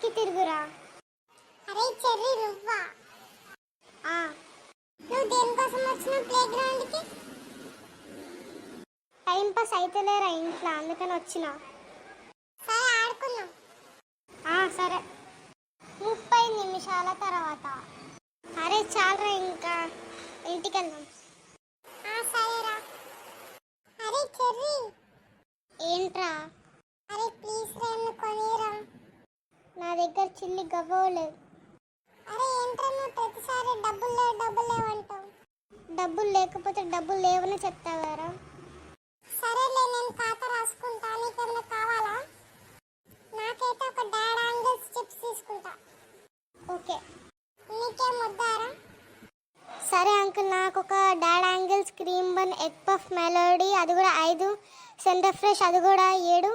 వెనక్కి తిరుగురా. అరే చెర్రీ నువ్వా? ఆ నువ్వు దేనికోసం వచ్చినావు ప్లే గ్రౌండ్కి? టైం పాస్ అయితలేరా ఇంట్లో, అందుకని వచ్చిన. సరే ఆడుకుందాం. సరే 30 నిమిషాల తర్వాత. అరే చాలరా, ఇంకా ఇంటికి వెళ్దాం. సరేరా. అరే చెర్రీ. ఏంట్రా? అరే ప్లీజ్ రా, కొనిరా. నా దగ్గర చిల్లి గవ్వలేదు. అరే ఏంట్రా నువ్వు ప్రతిసారి డబ్బులు లేవు అంటావు? డబ్బులు లేకపోతే డబ్బులు లేవని చెప్తావారా? సరేలే, నేను ఖాతా రాసుకుంటా. నీకేమైనా కావాలా? నాకైతే ఒక డాడ్ యాంగిల్స్ చిప్స్ తీసుకుంటా. ఓకే. నీకేం వద్దారా? సరే అంకుల్, నాకు ఒక dad angles cream bun, egg puff melody అది కూడా 5, సెంటర్ ఫ్రెష్ అది కూడా 7,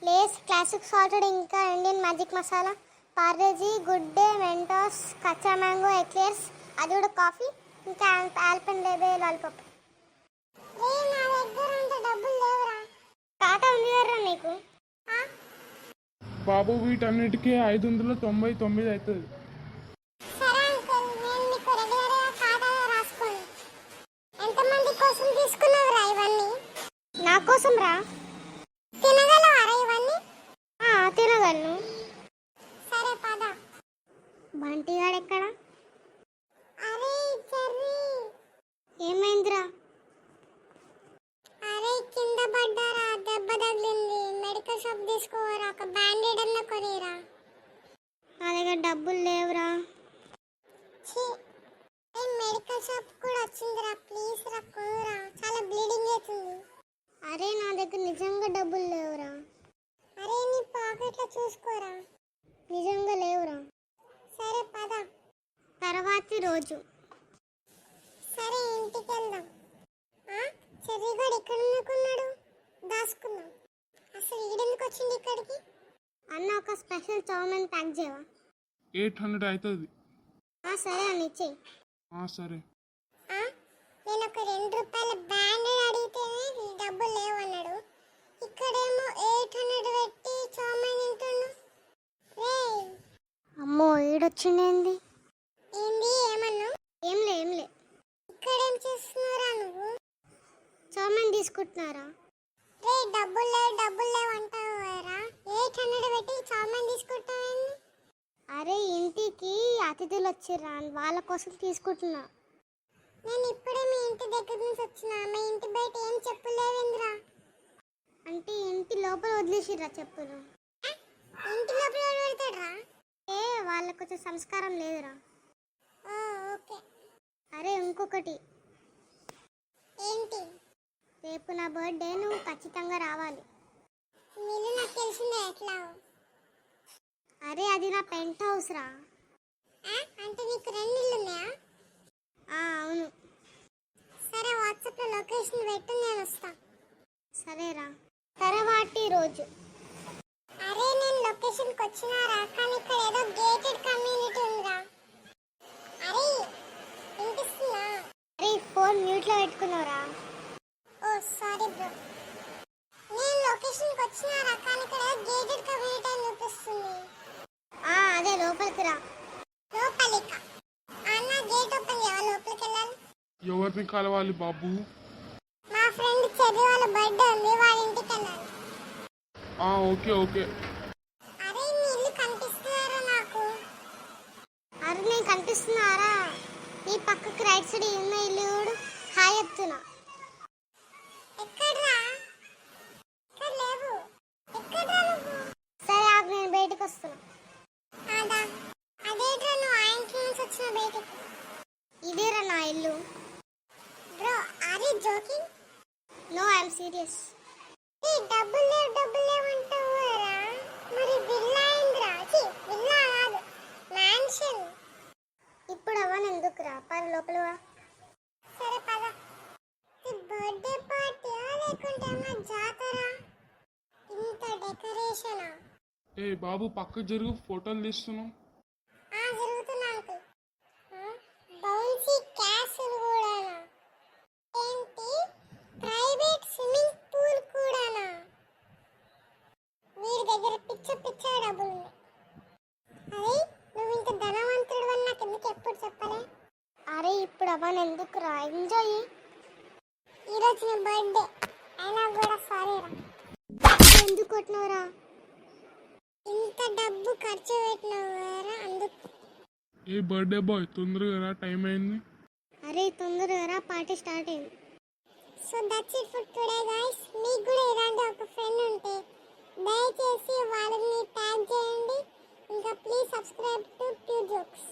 లేస్ క్లాసిక్ సాల్టెడ్, ఇంకా Indian magic masala, Parle-G, good day, mentors, కచ్చా మ్యాంగో ఎక్లేర్స్ అది కూడా కాఫీ, ఇంకా ఆల్పెన్లీబే లాలీపాప్. నా దగ్గర అంత డబ్బులు లేవురా. ఖాతా ఉంది కదా నీకు? బాబు వీటన్నిటికీ 599 అవుతుంది. సరే అంకుల్, నేను మీకు రెగ్యులర్గా ఖాతాలో రాసుకోను. ఎంతమంది కోసం తీసుకున్నావురా ఇవన్నీ? నా కోసం రా. తినగలవారా ఇవన్నీ? తినగలను. సరే పద. బంటిగాడు ఎక్కడ? అరే చెర్రీ. ఏమైందిరా? అరే కింద పడ్డారా, దెబ్బ తగిలింది. మెడికల్ షాప్ తీసుకోవరా, ఒక బ్యాండేడ్ అన్న కొనిరా. నా దగ్గర డబ్బులు లేవురా. మెడికల్ షాప్ కూడా వచ్చిందిరా, ప్లీజ్ రా కొనురా, చాలా బ్లీడింగ్ అవుతుంది. అరే నా దగ్గర నిజంగా డబ్బులు లేవురా. అరే నీ పాకెట్లో చూసుకోరా. నిజంగా లేవురా. సరే పద. తర్వాతి రోజు. సరే ఇంటికి వెళ్దాం. చెర్రీగాడు ఇక్కడ అనుకున్నాడు, దాచుకుందాం. అసలు ఈడెందుకు వచ్చింది ఇక్కడికి? అన్న ఒక స్పెషల్ చౌమెన్ ప్యాక్ చేయవా? 800 అవుతుంది. సరే అని ఇచ్చేయి. సరే. నేను ఒక 2 రూపాయల బ్యాండేడ్ అడిగితేనే డబ్బులు లేవన్నాడు. ఇక్కడేమో 800 పెట్టి చౌమెన్ తింటుండు. అమ్మో, ఈడొచ్చిండేంది? ఏంది ఏమన్నా? ఏంలే. ఇక్కడేం చేస్తున్నారా నువ్వు? చౌమెన్ తీసుకుంటున్నారా? డబ్బులు లేవు అంటావురా. 800 పెట్టి చౌమెన్ తీసుకుంటావేంది? అరే ఇంటికి అతిథులు వచ్చిర్రా, వాళ్ళ కోసం తీసుకుంటున్నా. నేను ఇప్పుడే మీ ఇంటి దగ్గర నుంచి వచ్చినా. మీ ఇంటి బయట ఏం చెప్పులేవేంద్రా? అంటే ఇంటి లోపల వదిలేసిర్రా చెప్పులు. ఇంటి లోపల పెడతాడ్రా? వాళ్ళకు కొంచెం సంస్కారం లేదురా. ఓకే. అరే ఇంకొకటి. ఏంటి? రేపు నా బర్త్డే, నువ్వు ఖచ్చితంగా రావాలి. మీరు నాకు తెలిసిందే ఎట్లా? అరే అది నా పెంట్ హౌస్ రా. అంటే నీకు 2 ఇళ్ళు ఉన్నాయా? అవును. సరే వాట్సాప్లో లొకేషన్ పెట్టు, నేను వస్తా. సరేరా. తర్వాతి రోజు. అరే నేను లొకేషన్కి వచ్చినారా, కానీ ఇక్కడ ఏదో గేటెడ్ కమ్యూనిటీ ఉందిరా. అరే వినిపిస్తుందా? అరే ఫోన్ మ్యూట్లో పెట్టుకున్నావురా. Sorry bro. నేను లొకేషన్కి వచ్చినారా, కానీ ఇక్కడ ఏదో గేటెడ్ కమ్యూనిటీ అని చూపిస్తుంది. అదే లోపలికి రా. లోపలికా? అన్న గేట్ ఓపెన్ చేయవా, లోపలికి వెళ్ళాలి. ఎవరిని కలవాలి బాబు? మా ఫ్రెండ్ చెర్రీ వాళ్ళ బర్త్డే ఉంది, వాళ్ళ ఇంటికి వెళ్ళాలి. ఓకే. అరే మీ ఇల్లు కనిపిస్తున్నారా నాకు? అరే నేను కనిపిస్తున్నారా? నీ పక్కకి రైట్ సైడ్ ఉన్న ఇల్లు కూడా హాయ్ చెప్తున్నా. ఎక్కడ్రా? ఇక్కడ లేవు. ఎక్కడ్రా నువ్వు? సరే ఆగు, నేను బయటకు వస్తున్నా. అదేట్రా నువ్వు ఆ ఇంట్లో నుంచి వచ్చిన బయటికి? ఇదేరా నా ఇల్లు. Bro are you joking? No, I'm serious. డబ్బులు లేవు అంటావురా. మరి విల్లా ఏంద్రా? విల్లా కాదు, మ్యాన్షన్. ఇప్పుడు అవన్నీ ఎందుకురా, పది లోపల. సరే పద. బర్త్డే పార్టీయా లేకుంటే ఏమన్నా జాతర? ఇంత డెకరేషనా? బాబు పక్క జరుగు, ఫోటోలు తీస్తున్నాం. జరుగుతున్నా అంకుల్. బౌన్సీ క్యాసిల్ కూడానా? ఏంటి ప్రైవేట్ స్విమ్మింగ్ పూల్ కూడానా? వీడి దగ్గర పిచ్చ డబ్బులు ఉన్నాయి. కానీ ఎందుకురా ఎంజాయ్. ఈరోజు నీ బర్త్డే అయినా కూడా సారీ రా. ఎందుకు కొట్టినవరా? ఇంత డబ్బు ఖర్చు పెట్టినవారా అందుకు. ఏ బర్త్డే బాయ్ తొందరగా రా, టైం అయింది. అరే తొందరగా రా, పార్టీ స్టార్ట్ అయింది. So that's it for today guys. మీకు కూడా ఇలాంటి ఒక ఫ్రెండ్ ఉంటే దయచేసి వాళ్ళని ట్యాగ్ చేయండి. ఇంకా ప్లీజ్ సబ్స్క్రైబ్ టు ట్యూ జోక్స్.